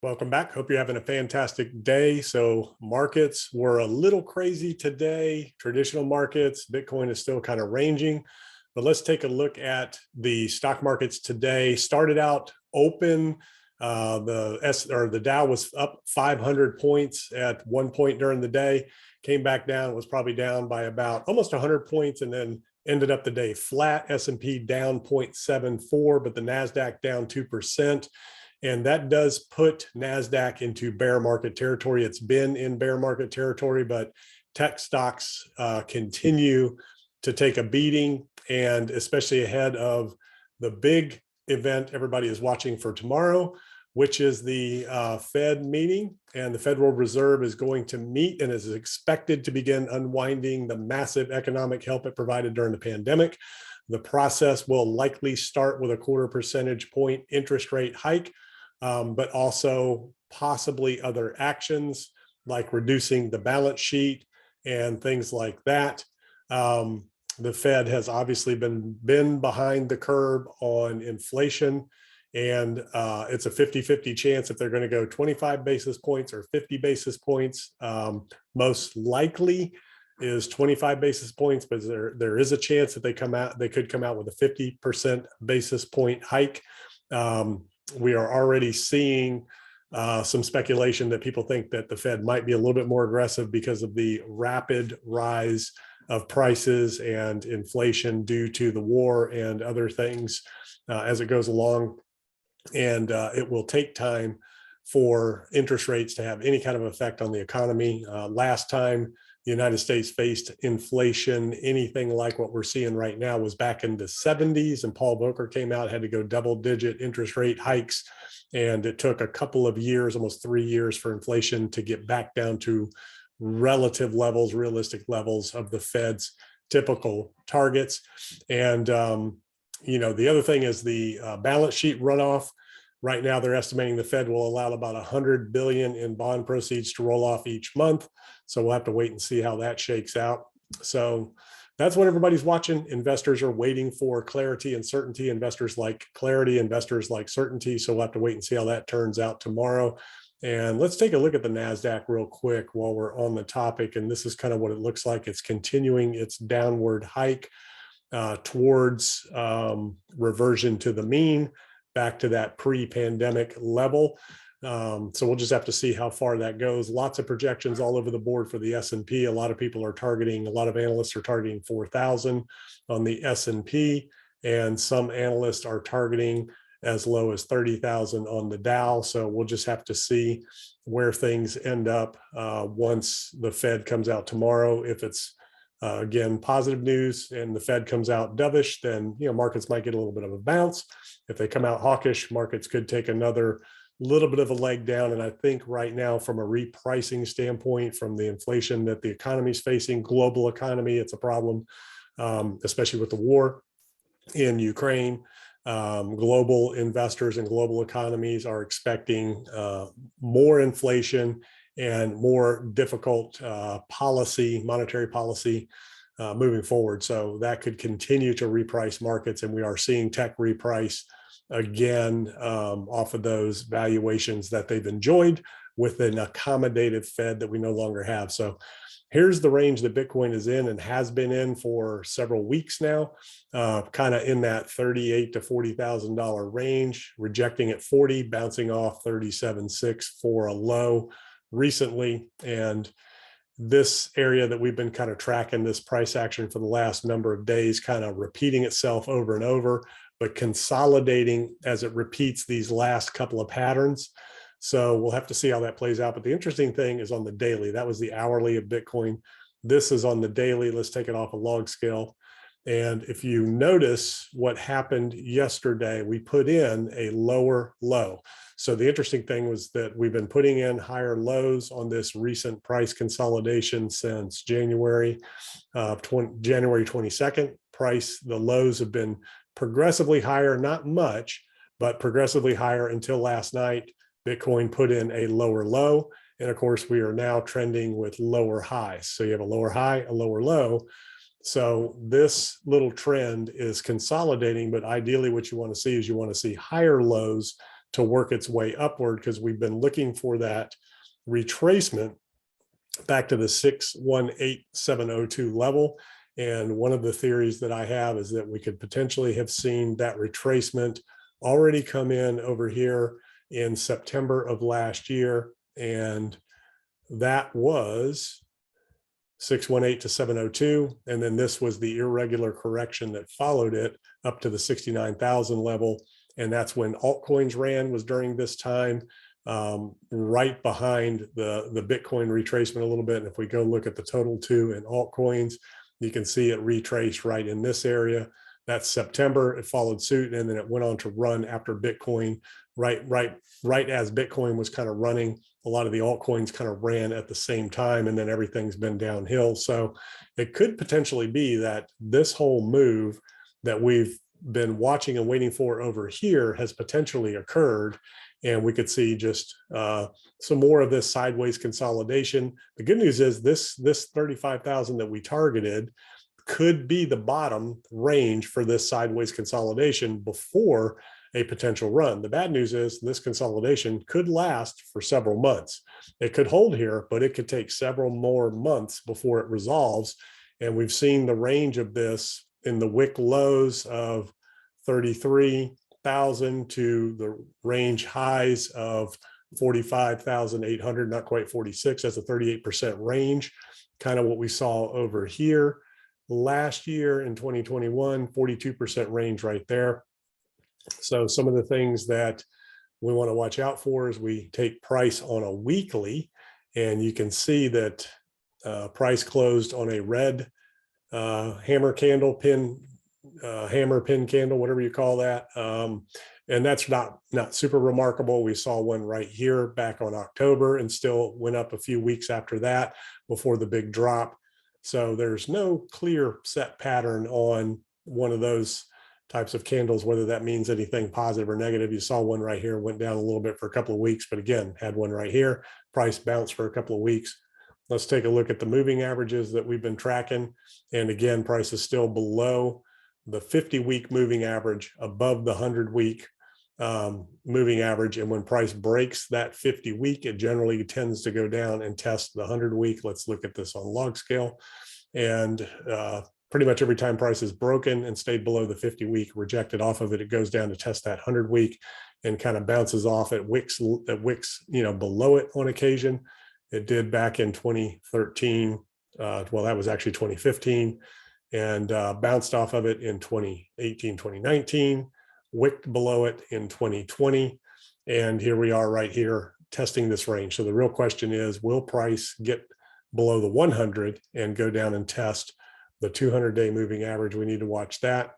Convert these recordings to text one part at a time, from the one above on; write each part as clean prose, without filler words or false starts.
Welcome back. Hope you're having a fantastic day. So markets were a little crazy today. Traditional markets, Bitcoin is still kind of ranging, but let's take a look at the stock markets today. Started out open. The Dow was up 500 points at one point during the day, came back down, was probably down by about almost 100 points, and then ended up the day flat. S&P down 0.74, but the Nasdaq down 2%. And that does put Nasdaq into bear market territory. It's been in bear market territory, but tech stocks continue to take a beating, and especially ahead of the big event everybody is watching for tomorrow, which is the Fed meeting. And the Federal Reserve is going to meet and is expected to begin unwinding the massive economic help it provided during the pandemic. The process will likely start with a 0.25 percentage point interest rate hike, but also possibly other actions like reducing the balance sheet and things like that. The Fed has obviously been behind the curve on inflation, and it's a 50-50 chance if they're going to go 25 basis points or 50 basis points. Most likely is 25 basis points, but there is a chance that they could come out with a 50% basis point hike. We are already seeing some speculation that people think that the Fed might be a little bit more aggressive because of the rapid rise of prices and inflation due to the war and other things as it goes along. And it will take time for interest rates to have any kind of effect on the economy. Last time the United States faced inflation, anything like what we're seeing right now, was back in the 70s, and Paul Volcker came out, had to go double-digit interest rate hikes, and it took a couple of years, almost 3 years, for inflation to get back down to relative levels, realistic levels of the Fed's typical targets. And the other thing is the balance sheet runoff. Right now, they're estimating the Fed will allow about $100 billion in bond proceeds to roll off each month. So we'll have to wait and see how that shakes out. So that's what everybody's watching. Investors are waiting for clarity and certainty. Investors like clarity, investors like certainty. So we'll have to wait and see how that turns out tomorrow. And let's take a look at the Nasdaq real quick while we're on the topic. And this is kind of what it looks like. It's continuing its downward hike towards reversion to the mean, back to that pre-pandemic level. So we'll just have to see how far that goes. Lots of projections all over the board for the S&P. A lot of people are targeting, a lot of analysts are targeting 4,000 on the S&P, and some analysts are targeting as low as 30,000 on the Dow. So we'll just have to see where things end up once the Fed comes out tomorrow. If it's again, positive news and the Fed comes out dovish, then markets might get a little bit of a bounce. If they come out hawkish, markets could take another little bit of a leg down. And I think right now, from a repricing standpoint, from the inflation that the economy is facing, global economy, it's a problem, especially with the war in Ukraine. Global investors and global economies are expecting more inflation and more difficult monetary policy moving forward. So that could continue to reprice markets. And we are seeing tech reprice again off of those valuations that they've enjoyed with an accommodative Fed that we no longer have. So here's the range that Bitcoin is in and has been in for several weeks now, kind of in that $38,000 to $40,000 range, rejecting at 40, bouncing off 37.6 for a low recently. And this area that we've been kind of tracking, this price action for the last number of days, kind of repeating itself over and over, but consolidating as it repeats these last couple of patterns. So we'll have to see how that plays out. But the interesting thing is on the daily. That was the hourly of Bitcoin. This is on the daily. Let's take it off a log scale. And if you notice what happened yesterday, we put in a lower low. So the interesting thing was that we've been putting in higher lows on this recent price consolidation since January 22nd. The lows have been progressively higher, not much, but progressively higher until last night. Bitcoin put in a lower low. And of course, we are now trending with lower highs. So you have a lower high, a lower low. So this little trend is consolidating, but ideally what you want to see is you want to see higher lows to work its way upward, because we've been looking for that retracement back to the 618702 level. And one of the theories that I have is that we could potentially have seen that retracement already come in over here in September of last year. And that was 618 to 702. And then this was the irregular correction that followed it up to the 69,000 level. And that's when altcoins ran, was during this time, right behind the Bitcoin retracement a little bit. And if we go look at the total too in altcoins, you can see it retraced right in this area. That's September. It followed suit, and then it went on to run after Bitcoin, right as Bitcoin was kind of running. A lot of the altcoins kind of ran at the same time, and then everything's been downhill. So it could potentially be that this whole move that we've been watching and waiting for over here has potentially occurred, and we could see just some more of this sideways consolidation. The good news is this 35,000 that we targeted could be the bottom range for this sideways consolidation before a potential run. The bad news is this consolidation could last for several months. It could hold here, but it could take several more months before it resolves. And we've seen the range of this in the wick lows of 33,000 to the range highs of 45,800, not quite 46. That's a 38% range, kind of what we saw over here last year in 2021, 42% range right there. So some of the things that we want to watch out for is we take price on a weekly, and you can see that price closed on a red hammer candle, pin candle, whatever you call that. And that's not super remarkable. We saw one right here back on October and still went up a few weeks after that before the big drop. So there's no clear set pattern on one of those types of candles, whether that means anything positive or negative. You saw one right here, went down a little bit for a couple of weeks, but again, had one right here, price bounced for a couple of weeks. Let's take a look at the moving averages that we've been tracking. And again, price is still below the 50-week moving average, above the 100-week moving average. And when price breaks that 50-week, it generally tends to go down and test the 100-week. Let's look at this on log scale. And pretty much every time price is broken and stayed below the 50-week, rejected off of it, it goes down to test that 100-week and kind of bounces off at wicks, below it on occasion. It did back in 2013. Well, that was actually 2015, and bounced off of it in 2018, 2019, wicked below it in 2020. And here we are right here testing this range. So the real question is, will price get below the 100 and go down and test the 200-day moving average? We need to watch that.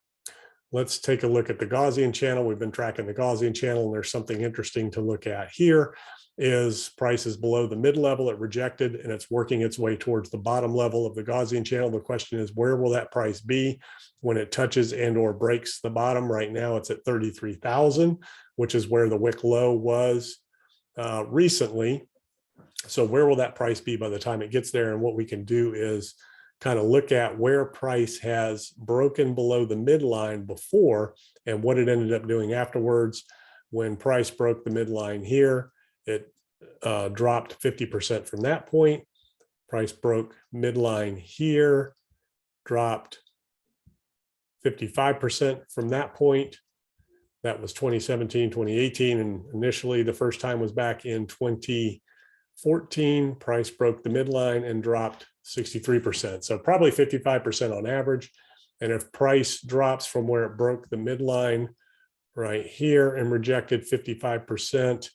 Let's take a look at the Gaussian channel. We've been tracking the Gaussian channel, and there's something interesting to look at here. Is price is below the mid level, it rejected, and it's working its way towards the bottom level of the Gaussian channel. The question is, where will that price be when it touches and or breaks the bottom? Right now it's at 33,000, which is where the wick low was recently. So where will that price be by the time it gets there? And what we can do is kind of look at where price has broken below the midline before and what it ended up doing afterwards. When price broke the midline here, it dropped 50% from that point. Price broke midline here, dropped 55% from that point. That was 2017, 2018. And initially the first time was back in 2014. Price broke the midline and dropped 63%. So probably 55% on average. And if price drops from where it broke the midline right here and rejected 55%,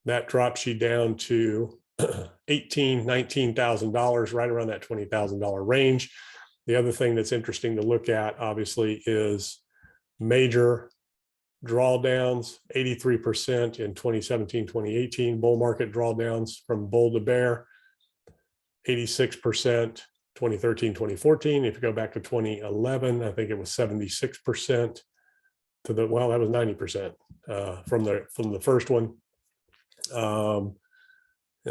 that drops you down to $19,000, right around that $20,000 range. The other thing that's interesting to look at, obviously, is major drawdowns, 83% in 2017, 2018, bull market drawdowns from bull to bear, 86%, 2013, 2014. If you go back to 2011, I think it was 76% to the, well, that was 90% from the first one. And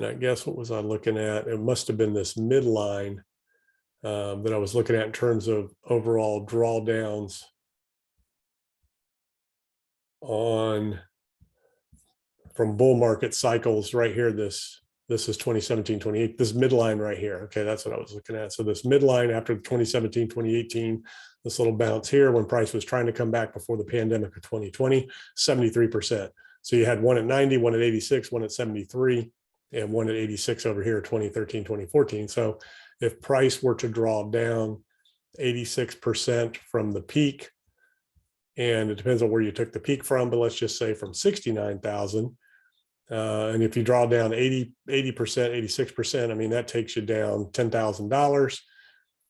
I guess, what was I looking at? It must have been this midline that I was looking at in terms of overall drawdowns on from bull market cycles right here. This is 2017, 2018, this midline right here. Okay, that's what I was looking at. So this midline after the 2017, 2018, this little bounce here when price was trying to come back before the pandemic of 2020, 73%. So you had one at 90, one at 86, one at 73, and one at 86 over here, 2013, 2014. So if price were to draw down 86% from the peak, and it depends on where you took the peak from, but let's just say from 69,000. And if you draw down 80%, 86%, I mean, that takes you down $10,000.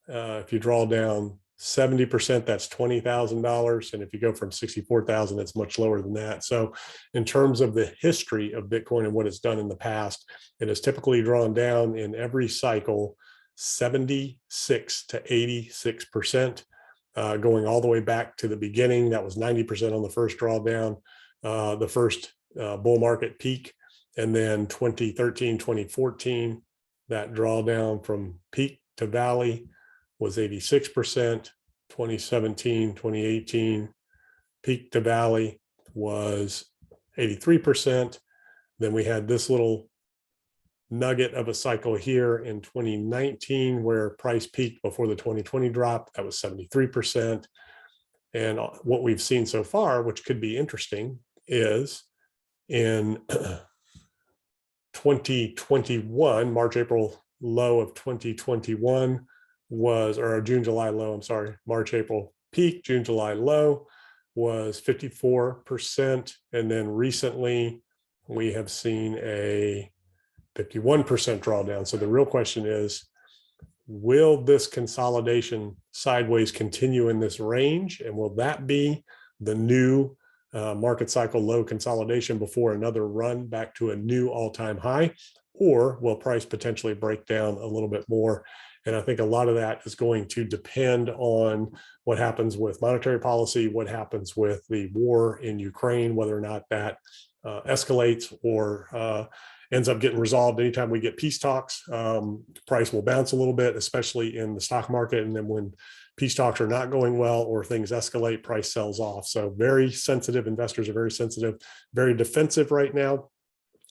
If you draw down 70%, that's $20,000. And if you go from 64,000, it's much lower than that. So in terms of the history of Bitcoin and what it's done in the past, it has typically drawn down in every cycle 76 to 86%. Going all the way back to the beginning, that was 90% on the first drawdown, the first bull market peak. And then 2013, 2014, that drawdown from peak to valley was 86%. 2017, 2018, peak to valley was 83%. Then we had this little nugget of a cycle here in 2019 where price peaked before the 2020 drop. That was 73%. And what we've seen so far, which could be interesting, is in 2021, March, April low of 2021 was, or June, July low, I'm sorry, March, April peak, June, July low was 54%. And then recently we have seen a 51% drawdown. So the real question is, will this consolidation sideways continue in this range? And will that be the new market cycle low consolidation before another run back to a new all-time high? Or will price potentially break down a little bit more? And I think a lot of that is going to depend on what happens with monetary policy, what happens with the war in Ukraine, whether or not that escalates or ends up getting resolved. Anytime we get peace talks, price will bounce a little bit, especially in the stock market. And then when peace talks are not going well or things escalate, price sells off. So very sensitive, investors are very sensitive, very defensive right now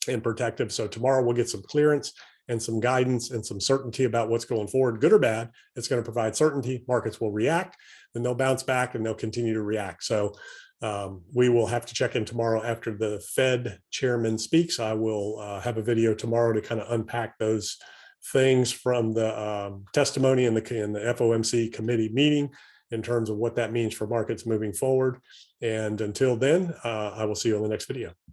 and protective. So tomorrow we'll get some clearance and some guidance and some certainty about what's going forward, good or bad. It's going to provide certainty. Markets will react, then they'll bounce back and they'll continue to react. So we will have to check in tomorrow after the Fed chairman speaks. I will have a video tomorrow to kind of unpack those things from the testimony in the FOMC committee meeting in terms of what that means for markets moving forward. And until then, I will see you on the next video.